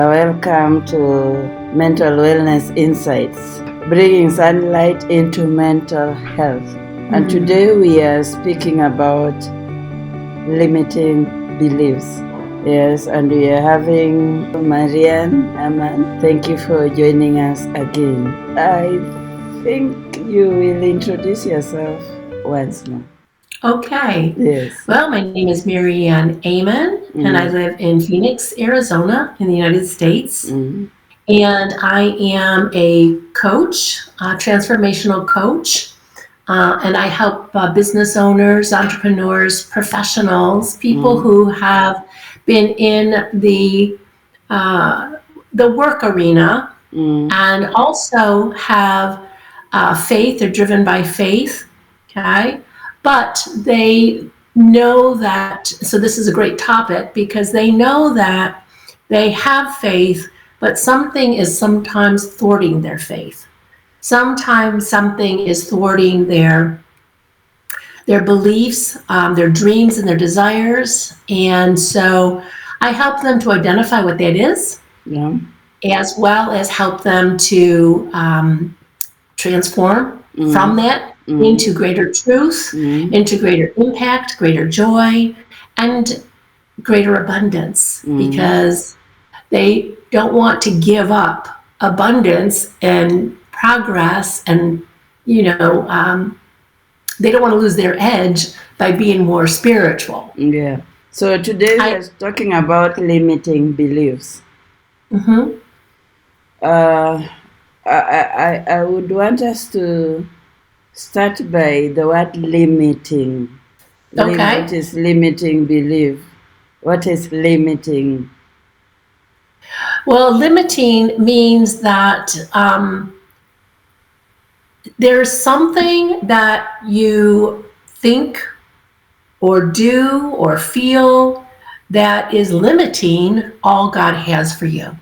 Welcome to Mental Wellness Insights, bringing sunlight into mental health. And today we are speaking about limiting beliefs. Yes, and we are having Maryann Ehmann. Thank you for joining us again. I think you will introduce yourself once more. Okay. Yes. Well, my name is Maryann Ehmann, and I live in Phoenix, Arizona, in the United States. And I am a coach, a transformational coach, and I help business owners, entrepreneurs, professionals, people who have been in the work arena and also have faith. They're driven by faith, okay? But they know that, so this is a great topic because they know that they have faith, but something is sometimes thwarting their faith. Sometimes something is thwarting their beliefs, their dreams and their desires. And so I help them to identify what that is, as well as help them to transform from that into greater truth, into greater impact, greater joy, and greater abundance, because they don't want to give up abundance and progress, and they don't want to lose their edge by being more spiritual. Yeah. So today we are talking about limiting beliefs. I would want us to start by the word limiting. Okay. What is limiting belief? What is limiting? Well, limiting means that there's something that you think or do or feel that is limiting all God has for you.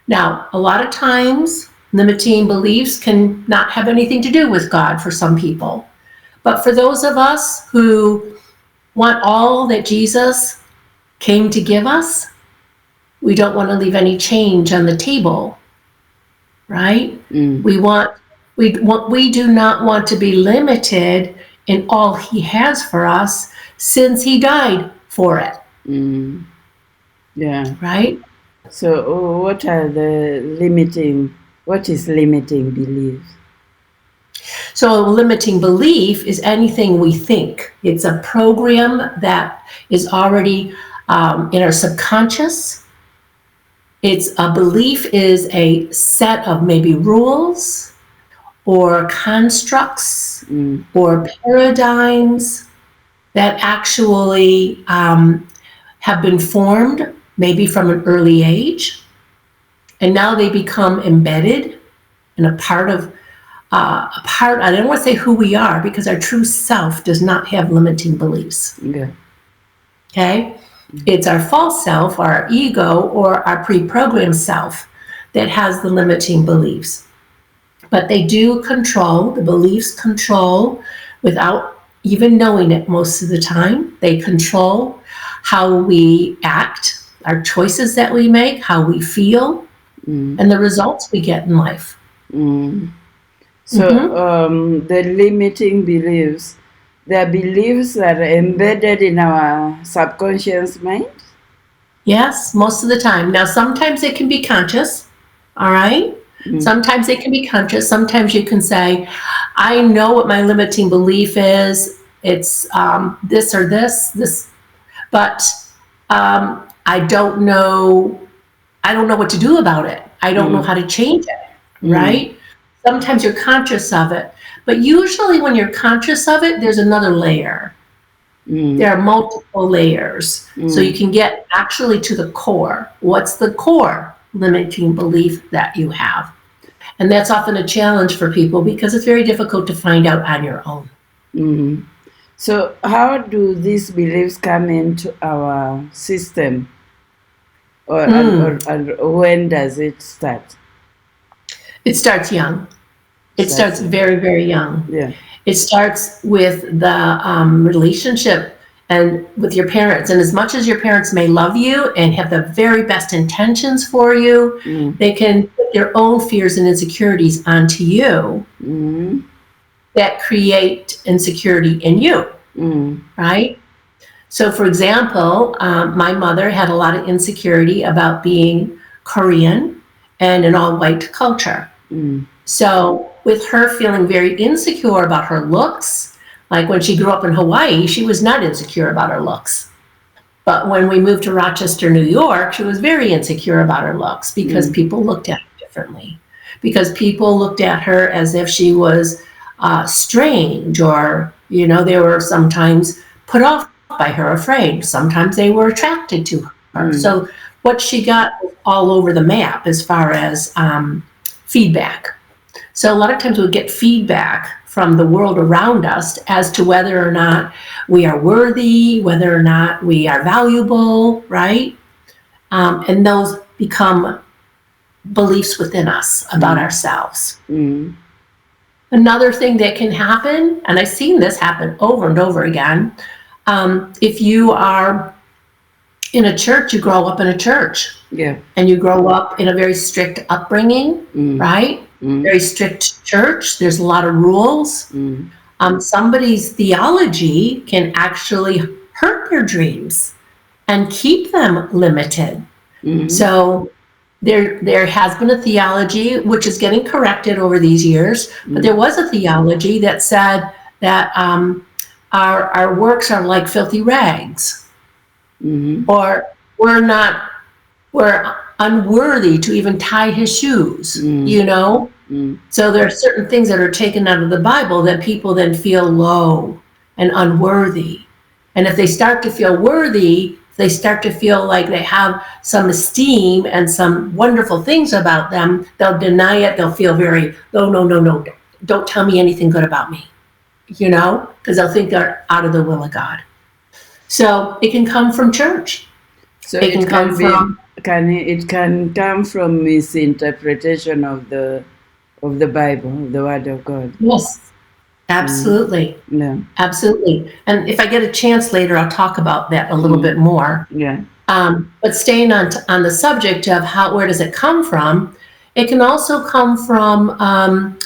Now, a lot of times, limiting beliefs can not have anything to do with God for some people. But for those of us who want all that Jesus came to give us, we don't want to leave any change on the table, right? We do not want to be limited in all He has for us, since He died for it. Yeah. Right? So what is limiting belief? So limiting belief is anything we think. It's a program that is already in our subconscious. A belief is a set of maybe rules or constructs or paradigms that actually have been formed maybe from an early age, and now they become embedded and a part of I don't want to say who we are, because our true self does not have limiting beliefs. Yeah. Okay? It's our false self, our ego, or our pre-programmed self that has the limiting beliefs. But they do control, the beliefs control, without even knowing it most of the time. They control how we act, our choices that we make, how we feel, and the results we get in life. So the limiting beliefs, they're beliefs that are embedded in our subconscious mind? Yes, most of the time. Now, sometimes it can be conscious, all right? Sometimes it can be conscious. Sometimes you can say, I know what my limiting belief is. It's this or this, but I don't know what to do about it. I don't know how to change it, right? Sometimes you're conscious of it, but usually when you're conscious of it, there's another layer. There are multiple layers. So you can get actually to the core. What's the core limiting belief that you have? And that's often a challenge for people because it's very difficult to find out on your own. So how do these beliefs come into our system? And when does it start? It starts young. It starts very, very young. Yeah. It starts with the relationship and with your parents. And as much as your parents may love you and have the very best intentions for you, they can put their own fears and insecurities onto you that create insecurity in you, right? So, for example, my mother had a lot of insecurity about being Korean and an all-white culture. So, with her feeling very insecure about her looks, like when she grew up in Hawaii, she was not insecure about her looks. But when we moved to Rochester, New York, she was very insecure about her looks because people looked at her differently. Because people looked at her as if she was strange, or, they were sometimes put off by her, afraid. Sometimes they were attracted to her. So what she got was all over the map as far as feedback. So a lot of times we'll get feedback from the world around us as to whether or not we are worthy, whether or not we are valuable, right? And those become beliefs within us about ourselves. Another thing that can happen, and I've seen this happen over and over again, if you are in a church, you grow up in a church. Yeah. And you grow up in a very strict upbringing, right? Very strict church. There's a lot of rules. Somebody's theology can actually hurt their dreams and keep them limited. So there has been a theology which is getting corrected over these years, but there was a theology that said that our works are like filthy rags, or we're unworthy to even tie his shoes, So there are certain things that are taken out of the Bible that people then feel low and unworthy. And if they start to feel worthy, they start to feel like they have some esteem and some wonderful things about them, they'll deny it. They'll feel very, no, don't tell me anything good about me, because they'll think they're out of the will of God. So it can come from church. So it can come from misinterpretation of the Bible, the Word of God. Yes, absolutely. Yeah. Absolutely. And if I get a chance later, I'll talk about that a little bit more. Yeah. But staying on the subject of where does it come from? It can also come from,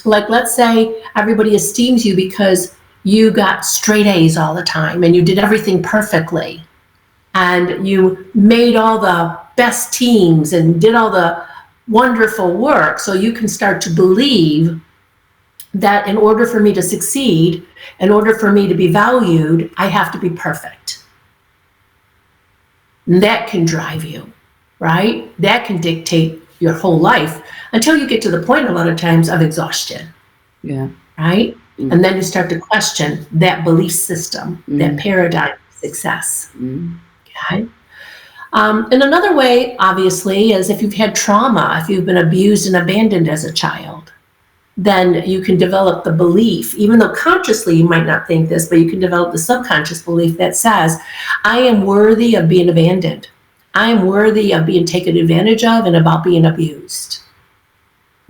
like, let's say everybody esteems you because you got straight A's all the time and you did everything perfectly. And you made all the best teams and did all the wonderful work. So you can start to believe that in order for me to succeed, in order for me to be valued, I have to be perfect. And that can drive you, right? That can dictate your whole life until you get to the point a lot of times of exhaustion. Yeah. Right? And then you start to question that belief system, that paradigm of success. Okay. And another way, obviously, is if you've had trauma, if you've been abused and abandoned as a child, then you can develop the belief, even though consciously you might not think this, but you can develop the subconscious belief that says, I am worthy of being abandoned. I am worthy of being taken advantage of and about being abused.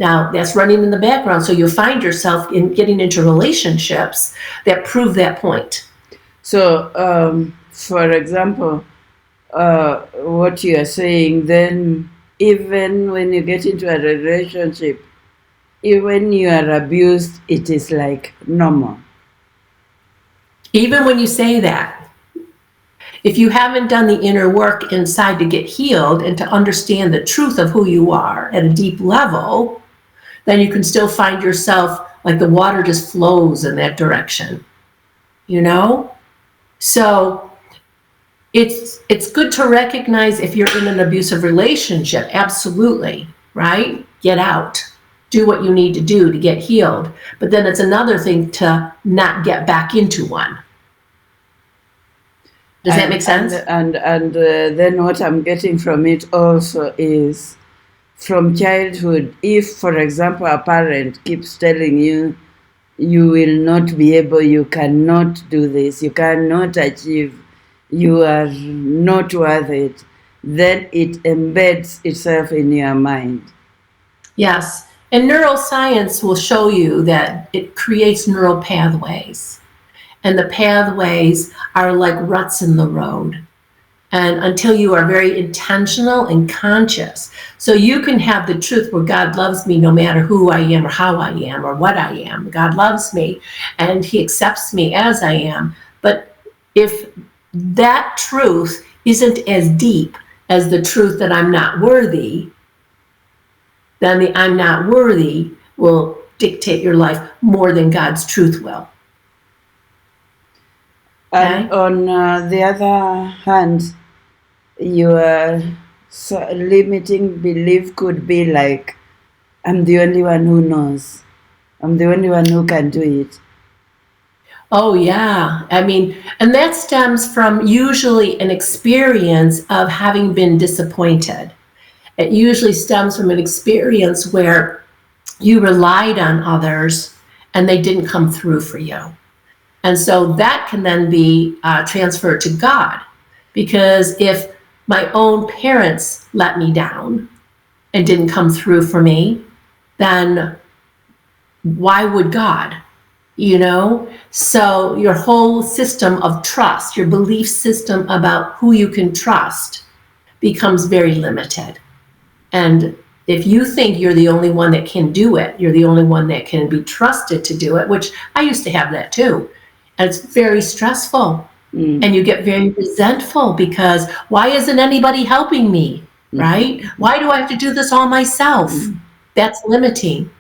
Now, that's running in the background, so you'll find yourself getting into relationships that prove that point. So, for example, what you are saying, then even when you get into a relationship, even when you are abused, it is like normal. Even when you say that, if you haven't done the inner work inside to get healed and to understand the truth of who you are at a deep level, then you can still find yourself like the water just flows in that direction, So it's good to recognize if you're in an abusive relationship, absolutely, right? Get out. Do what you need to do to get healed. But then it's another thing to not get back into one. Does that make sense? And then what I'm getting from it also is from childhood, if, for example, a parent keeps telling you, you will not be able, you cannot do this, you cannot achieve, you are not worth it, then it embeds itself in your mind. Yes. And neuroscience will show you that it creates neural pathways. and the pathways are like ruts in the road. And until you are very intentional and conscious. So you can have the truth where God loves me no matter who I am or how I am or what I am. God loves me and he accepts me as I am. But if that truth isn't as deep as the truth that I'm not worthy, then the I'm not worthy will dictate your life more than God's truth will. And on the other hand, your limiting belief could be like, I'm the only one who knows. I'm the only one who can do it. Oh, yeah. I mean, and that stems from usually an experience of having been disappointed. It usually stems from an experience where you relied on others and they didn't come through for you. And so that can then be transferred to God. Because if my own parents let me down and didn't come through for me, then why would God? You know? So your whole system of trust, your belief system about who you can trust becomes very limited. And if you think you're the only one that can do it, you're the only one that can be trusted to do it, which I used to have that too. And it's very stressful. And you get very resentful because why isn't anybody helping me, right? Why do I have to do this all myself? That's limiting.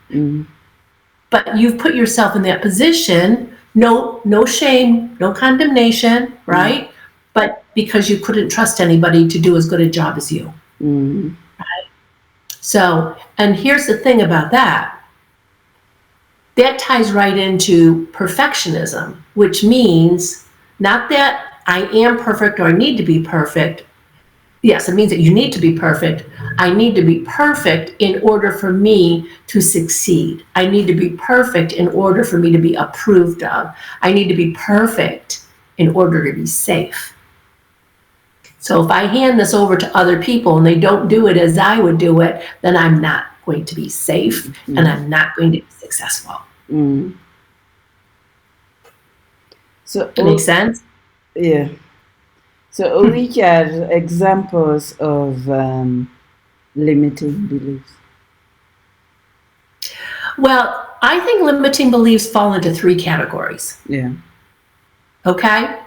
But you've put yourself in that position, no shame, no condemnation, right? But because you couldn't trust anybody to do as good a job as you. Right? So, and here's the thing about that. That ties right into perfectionism, which means not that I am perfect or I need to be perfect. Yes, it means that you need to be perfect. I need to be perfect in order for me to succeed. I need to be perfect in order for me to be approved of. I need to be perfect in order to be safe. So if I hand this over to other people and they don't do it as I would do it, then I'm not going to be safe and I'm not going to be successful. So That makes sense? Yeah. So which are examples of limiting beliefs? Well, I think limiting beliefs fall into 3 categories. Yeah. Okay?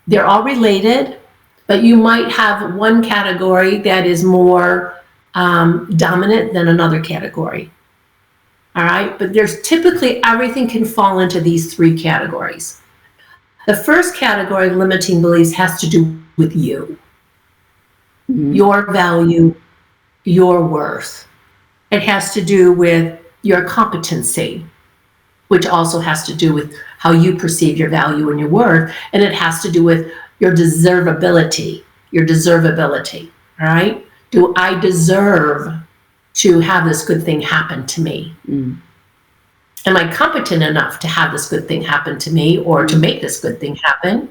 They're all related, but you might have one category that is more dominant than another category. All right? But there's typically, everything can fall into these 3 categories. The first category of limiting beliefs has to do with you, your value, your worth. It has to do with your competency, which also has to do with how you perceive your value and your worth. And it has to do with your deservability, all right? Do I deserve to have this good thing happen to me? Am I competent enough to have this good thing happen to me or to make this good thing happen?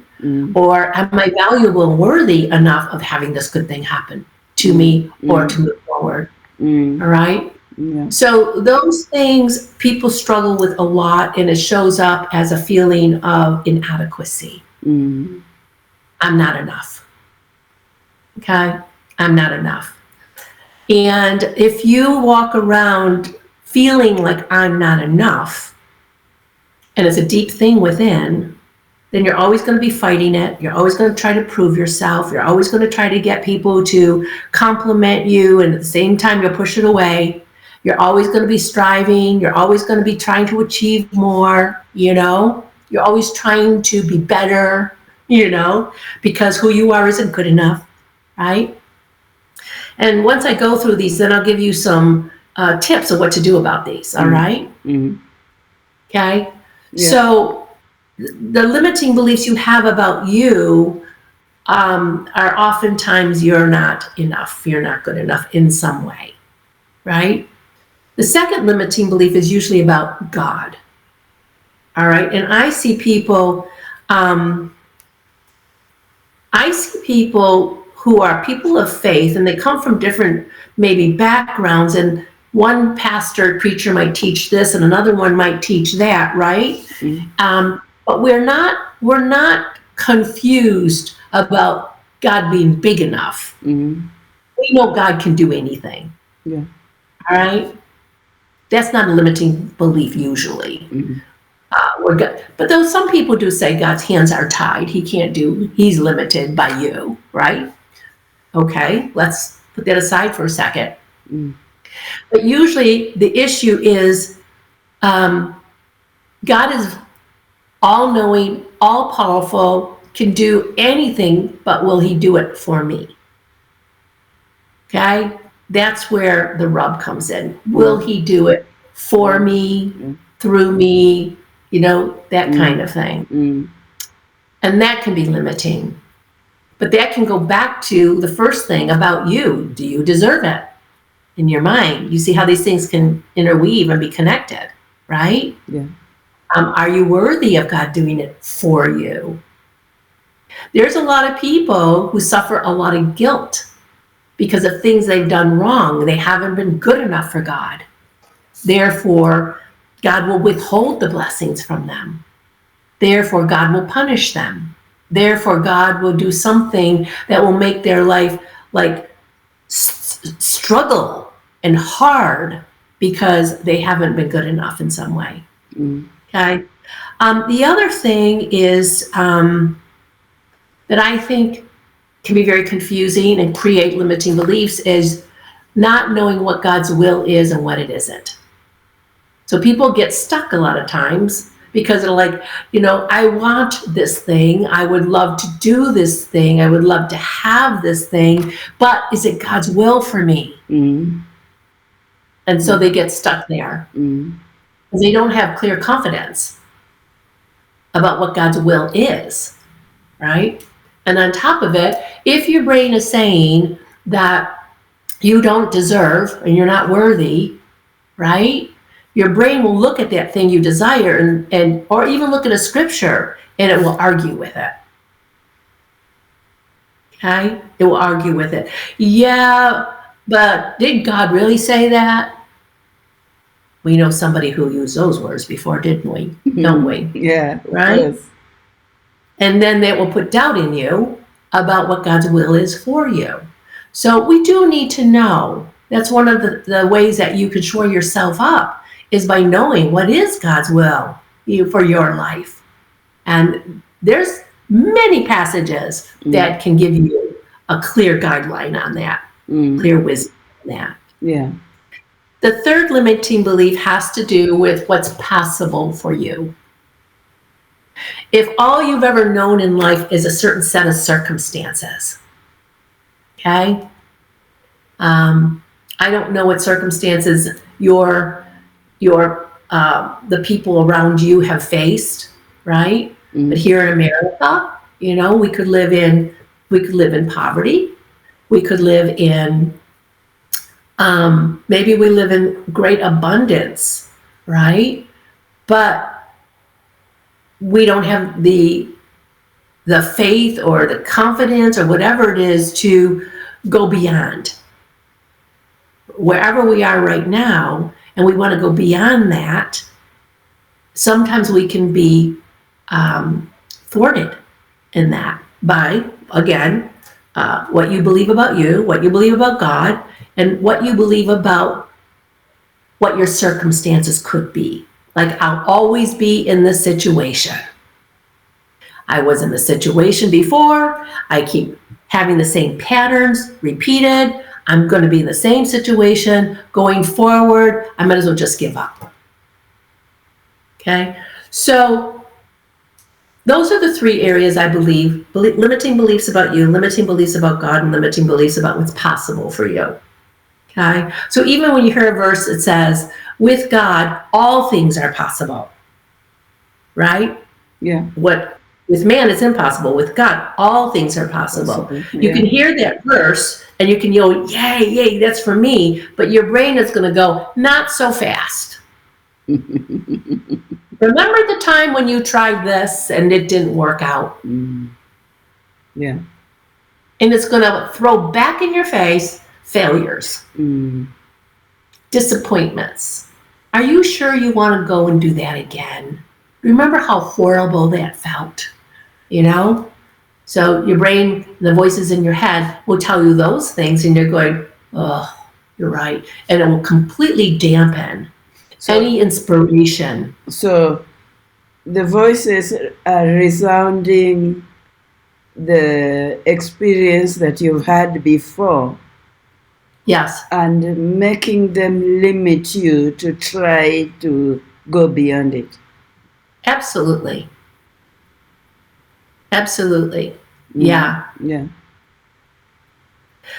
Or am I valuable and worthy enough of having this good thing happen to me or to move forward? All right? Yeah. So those things people struggle with a lot, and it shows up as a feeling of inadequacy. I'm not enough. Okay? I'm not enough. And if you walk around feeling like I'm not enough, and it's a deep thing within, then you're always going to be fighting it. You're always going to try to prove yourself. You're always going to try to get people to compliment you, and at the same time, you'll push it away. You're always going to be striving. You're always going to be trying to achieve more, you know? You're always trying to be better, you know, because who you are isn't good enough, right? And once I go through these, then I'll give you some tips of what to do about these, all right? Okay? Yeah. So the limiting beliefs you have about you are oftentimes you're not enough, you're not good enough in some way, right? The second limiting belief is usually about God, all right? And I see people who are people of faith, and they come from different maybe backgrounds, and one pastor, preacher might teach this and another one might teach that, right? But we're not confused about God being big enough. Mm-hmm. We know God can do anything. Yeah. All right? That's not a limiting belief usually. Mm-hmm. But though some people do say God's hands are tied, he's limited by you, right? Okay, let's put that aside for a second. Mm. But usually the issue is God is all knowing, all powerful, can do anything, but will he do it for me? Okay, that's where the rub comes in. Will he do it for me, through me, that kind of thing? Mm. And that can be limiting. But that can go back to the first thing about you. Do you deserve it? In your mind, you see how these things can interweave and be connected, right? Yeah. Are you worthy of God doing it for you? There's a lot of people who suffer a lot of guilt because of things they've done wrong. They haven't been good enough for God. Therefore, God will withhold the blessings from them. Therefore, God will punish them. Therefore, God will do something that will make their life like struggle and hard because they haven't been good enough in some way. Mm. Okay. The other thing is that I think can be very confusing and create limiting beliefs is not knowing what God's will is and what it isn't. So people get stuck a lot of times because they're like, I want this thing. I would love to do this thing. I would love to have this thing, but is it God's will for me? Mm. And so they get stuck there. Mm. Because they don't have clear confidence about what God's will is, right? And on top of it, if your brain is saying that you don't deserve and you're not worthy, right? Your brain will look at that thing you desire and or even look at a scripture and it will argue with it. Okay? It will argue with it. Yeah, but did God really say that? We know somebody who used those words before, didn't we? Don't we? Yeah, right? Of course. And then that will put doubt in you about what God's will is for you. So we do need to know. That's one of the ways that you can shore yourself up is by knowing what is God's will for your life. And there's many passages that can give you a clear guideline on that, clear wisdom on that. Yeah. The third limiting belief has to do with what's possible for you. If all you've ever known in life is a certain set of circumstances, okay? I don't know what circumstances the people around you have faced, right? But here in America, we could live in poverty. We could live in maybe we live in great abundance, right? But we don't have the faith or the confidence or whatever it is to go beyond wherever we are right now, and we want to go beyond that. Sometimes we can be thwarted in that by, again, what you believe about you, what you believe about God, and what you believe about what your circumstances could be. Like, I'll always be in this situation. I was in the situation before. I keep having the same patterns repeated. I'm going to be in the same situation going forward. I might as well just give up. Okay? So those are the three areas I believe, limiting beliefs about you, limiting beliefs about God, and limiting beliefs about what's possible for you. Okay? So even when you hear a verse that says, with God, all things are possible. Right? Yeah. With man, it's impossible. With God, all things are possible. Yeah. You can hear that verse and you can yell, yay, yay, that's for me. But your brain is going to go, not so fast. Remember the time when you tried this and it didn't work out? Yeah. And it's going to throw back in your face failures, disappointments. Are you sure you want to go and do that again? remember how horrible that felt, you know? So your brain, the voices in your head will tell you those things, and you're going, oh, you're right. And it will completely dampen any inspiration. So the voices are resounding the experience that you've had before. Yes. And making them limit you to try to go beyond it. Absolutely. Absolutely. Yeah. Yeah.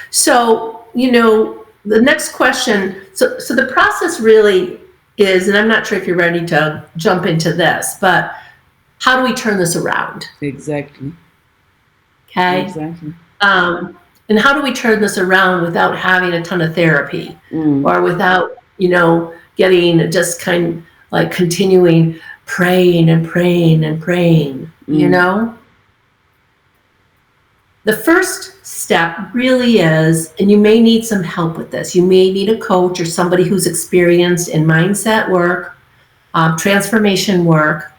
So, the next question, so the process really is, and I'm not sure if you're ready to jump into this, but how do we turn this around? Exactly. Okay. Exactly. And how do we turn this around without having a ton of therapy or without, getting just kind of like continuing praying and praying and praying, The first step really is, and you may need some help with this, you may need a coach or somebody who's experienced in mindset work, transformation work.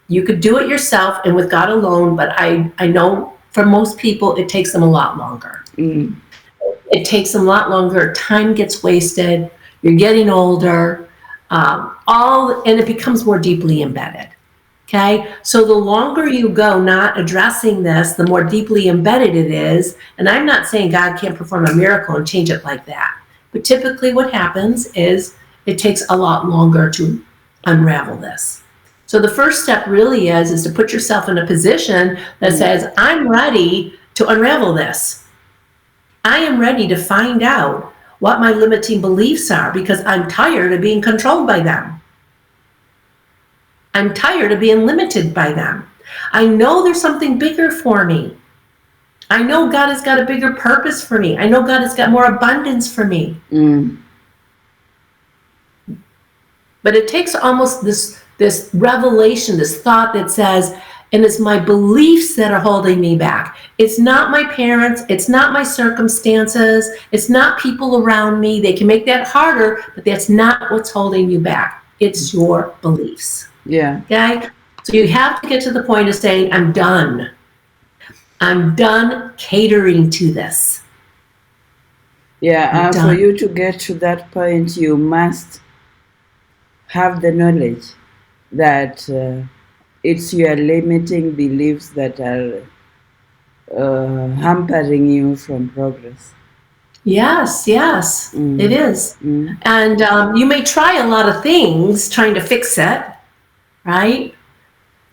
You could do it yourself and with God alone, but I know for most people, it takes them a lot longer. It takes them a lot longer. Time gets wasted. You're getting older. And it becomes more deeply embedded. Okay, so the longer you go not addressing this, the more deeply embedded it is. And I'm not saying God can't perform a miracle and change it like that. But typically what happens is it takes a lot longer to unravel this. So the first step really is to put yourself in a position that says, I'm ready to unravel this. I am ready to find out what my limiting beliefs are because I'm tired of being controlled by them. I'm tired of being limited by them. I know there's something bigger for me. I know God has got a bigger purpose for me. I know God has got more abundance for me. But it takes almost this revelation, this thought that says, and it's my beliefs that are holding me back. It's not my parents. It's not my circumstances. It's not people around me. They can make that harder, but that's not what's holding you back. It's your beliefs. Yeah. Okay? So you have to get to the point of saying, I'm done. I'm done catering to this. Yeah, and for you to get to that point, you must have the knowledge that it's your limiting beliefs that are hampering you from progress. Yes, it is. And you may try a lot of things trying to fix it, right?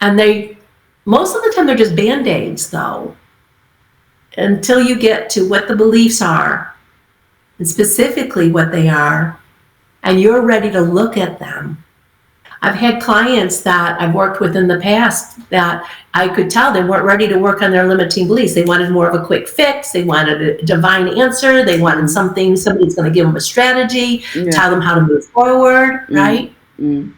And most of the time they're just Band-Aids though, until you get to what the beliefs are and specifically what they are, and you're ready to look at them. I've had clients that I've worked with in the past that I could tell they weren't ready to work on their limiting beliefs. They wanted more of a quick fix. They wanted a divine answer. They wanted somebody's going to give them a strategy, tell them how to move forward, right? And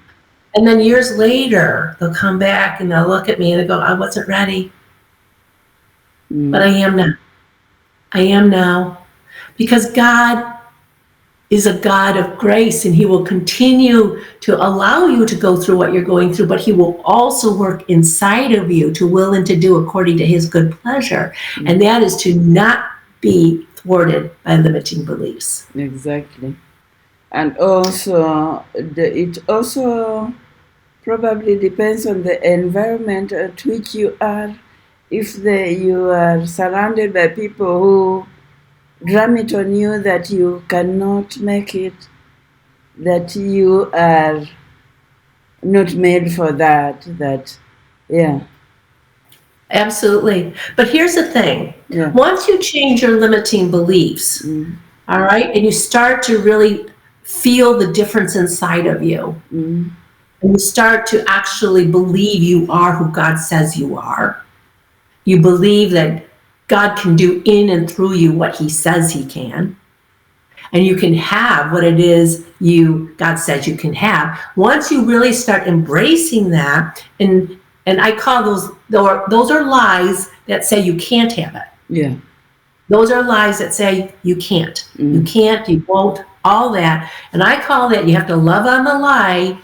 then years later, they'll come back and they'll look at me and they'll go, I wasn't ready. But I am now. I am now. Because God is a God of grace, and he will continue to allow you to go through what you're going through, but he will also work inside of you to will and to do according to his good pleasure. And that is to not be thwarted by limiting beliefs. Exactly. And also, it also probably depends on the environment at which you are. If you are surrounded by people who drum it on you that you cannot make it, that you are not made for that, yeah. Absolutely. But here's the thing. Yeah. Once you change your limiting beliefs, all right, and you start to really feel the difference inside of you, and you start to actually believe you are who God says you are, you believe that God can do in and through you what he says he can, and you can have what it is God says you can have. Once you really start embracing that, and I call those are lies that say you can't have it. Yeah. Those are lies that say you can't. You can't, you won't, all that. And I call that you have to love on the lie,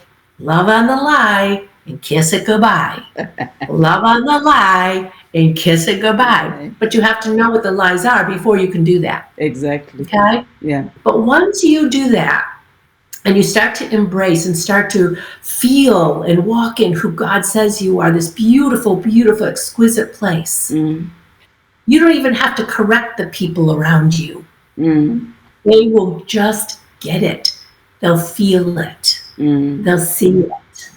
and kiss it goodbye. Love on the lie and kiss it goodbye. Right. But you have to know what the lies are before you can do that. Exactly. Okay? Yeah. But once you do that, and you start to embrace and start to feel and walk in who God says you are, this beautiful, beautiful, exquisite place, you don't even have to correct the people around you. They will just get it. They'll feel it. They'll see it.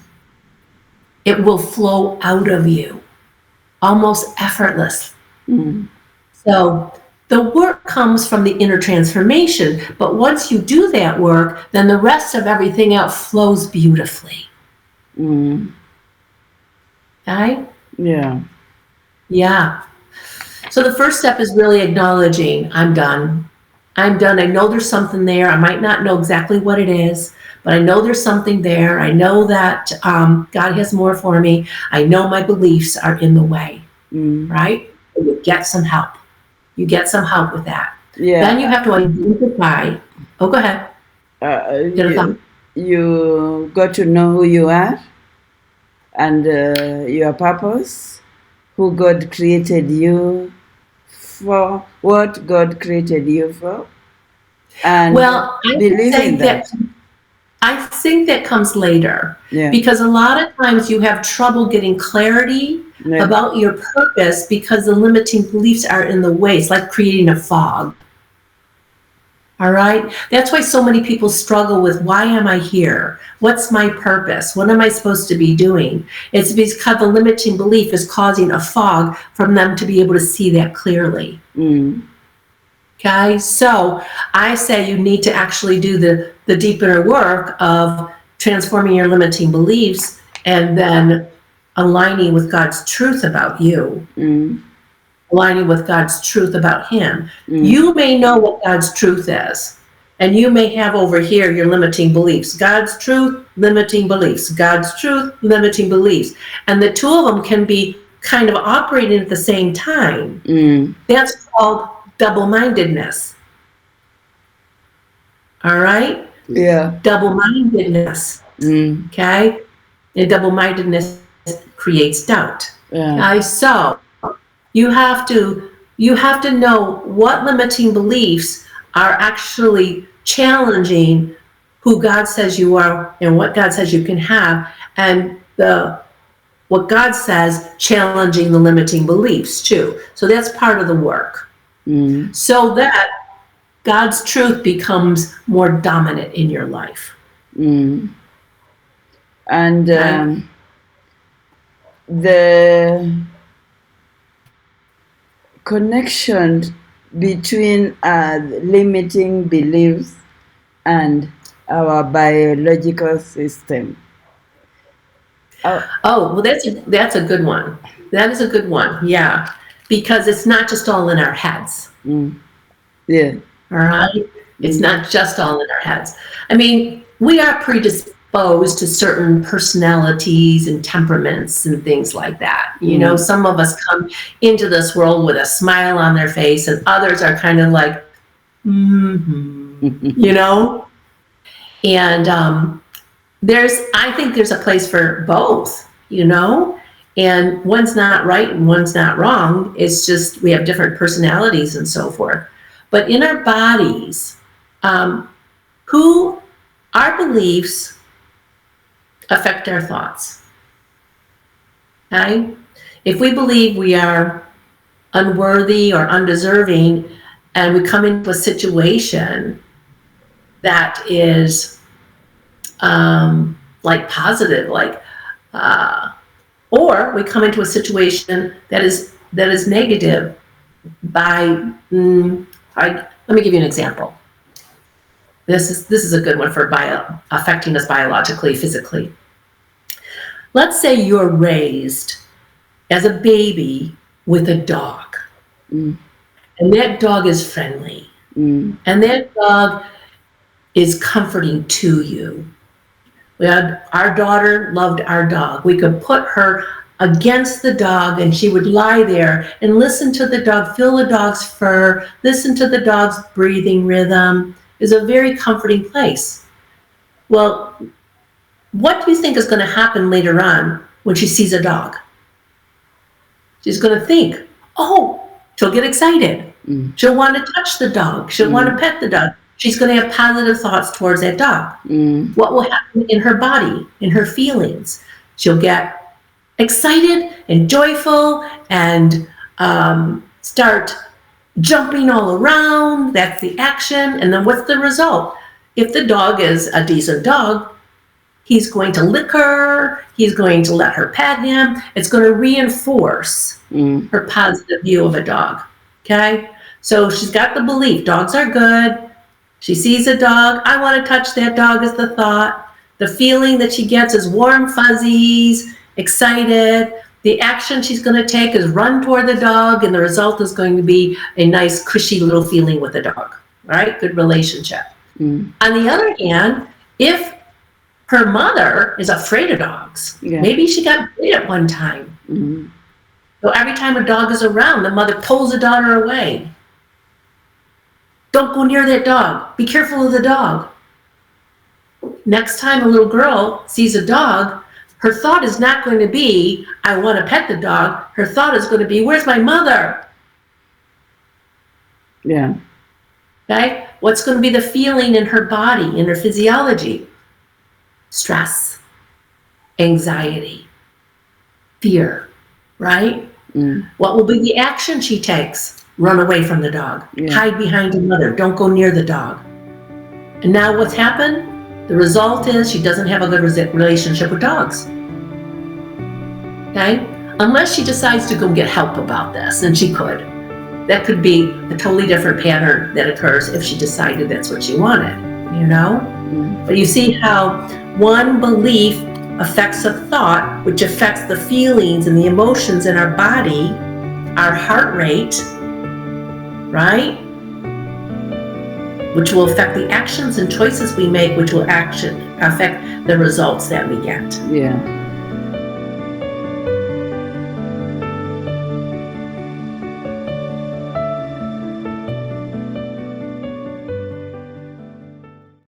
It will flow out of you, almost effortless. So the work comes from the inner transformation, but once you do that work, then the rest of everything else flows beautifully. Okay? Yeah. Yeah. So the first step is really acknowledging, I'm done. I'm done. I know there's something there. I might not know exactly what it is, but I know there's something there. I know that God has more for me. I know my beliefs are in the way, right? So you get some help. You get some help with that. Yeah. Then you have to identify. Oh, go ahead. You got to know who you are and your purpose, who God created you for, what God created you for, and believe in that. I think that comes later, Yeah. because a lot of times you have trouble getting clarity about your purpose because the limiting beliefs are in the way. It's like creating a fog. All right? That's why so many people struggle with, why am I here? What's my purpose? What am I supposed to be doing? It's because the limiting belief is causing a fog from them to be able to see that clearly. Okay? So I say you need to actually do the deeper work of transforming your limiting beliefs and then aligning with God's truth about you. Aligning with God's truth about Him. You may know what God's truth is, and you may have over here your limiting beliefs. God's truth, limiting beliefs. God's truth, limiting beliefs. And the two of them can be kind of operating at the same time. That's called double-mindedness. All right? Yeah. Double-mindedness. Okay? And double-mindedness creates doubt. Okay? So you have to know what limiting beliefs are actually challenging who God says you are and what God says you can have, and what God says challenging the limiting beliefs too. So that's part of the work. So that God's truth becomes more dominant in your life. And the connection between limiting beliefs and our biological system. Well, that's a good one. That is a good one. Yeah, because it's not just all in our heads. Yeah. All right. It's not just all in our heads. I mean, we are predisposed to certain personalities and temperaments and things like that. You know, some of us come into this world with a smile on their face, and others are kind of like, you know. And I think there's a place for both, you know, and one's not right and one's not wrong. It's just we have different personalities and so forth. But in our bodies, our beliefs affect our thoughts. Okay? If we believe we are unworthy or undeserving, and we come into a situation that is like positive, like, or we come into a situation that is negative by, let me give you an example. This is a good one for affecting us biologically, physically. Let's say you're raised as a baby with a dog, and that dog is friendly, and that dog is comforting to you. Our daughter loved our dog. We could put her against the dog and she would lie there and listen to the dog, feel the dog's fur, listen to the dog's breathing rhythm. It's a very comforting place. Well, What do you think is going to happen later on when she sees a dog? She's going to think, oh, she'll get excited. She'll want to touch the dog. She'll want to pet the dog. She's going to have positive thoughts towards that dog. What will happen in her body, in her feelings? She'll get excited and joyful and start jumping all around. That's the action. And then what's the result? If the dog is a decent dog, he's going to lick her. He's going to let her pet him. It's going to reinforce her positive view of a dog. Okay? So she's got the belief, dogs are good. She sees a dog. I want to touch that dog is the thought. The feeling that she gets is warm fuzzies, excited. The action she's going to take is run toward the dog, and the result is going to be a nice, cushy little feeling with the dog. All right? Good relationship. On the other hand, if her mother is afraid of dogs, maybe she got bit at one time. So every time a dog is around, the mother pulls the daughter away. Don't go near that dog. Be careful of the dog. Next time a little girl sees a dog, her thought is not going to be, I want to pet the dog. Her thought is going to be, where's my mother? Yeah. Okay? What's going to be the feeling in her body, in her physiology? Stress, anxiety, fear, right? What will be the action she takes? Run away from the dog. Hide behind her mother. Don't go near the dog. And now what's happened? The result is she doesn't have a good relationship with dogs. Okay? Unless she decides to go get help about this, and she could. That could be a totally different pattern that occurs if she decided that's what she wanted, you know? But you see how one belief affects a thought, which affects the feelings and the emotions in our body, our heart rate, right? Which will affect the actions and choices we make, which will affect the results that we get. Yeah.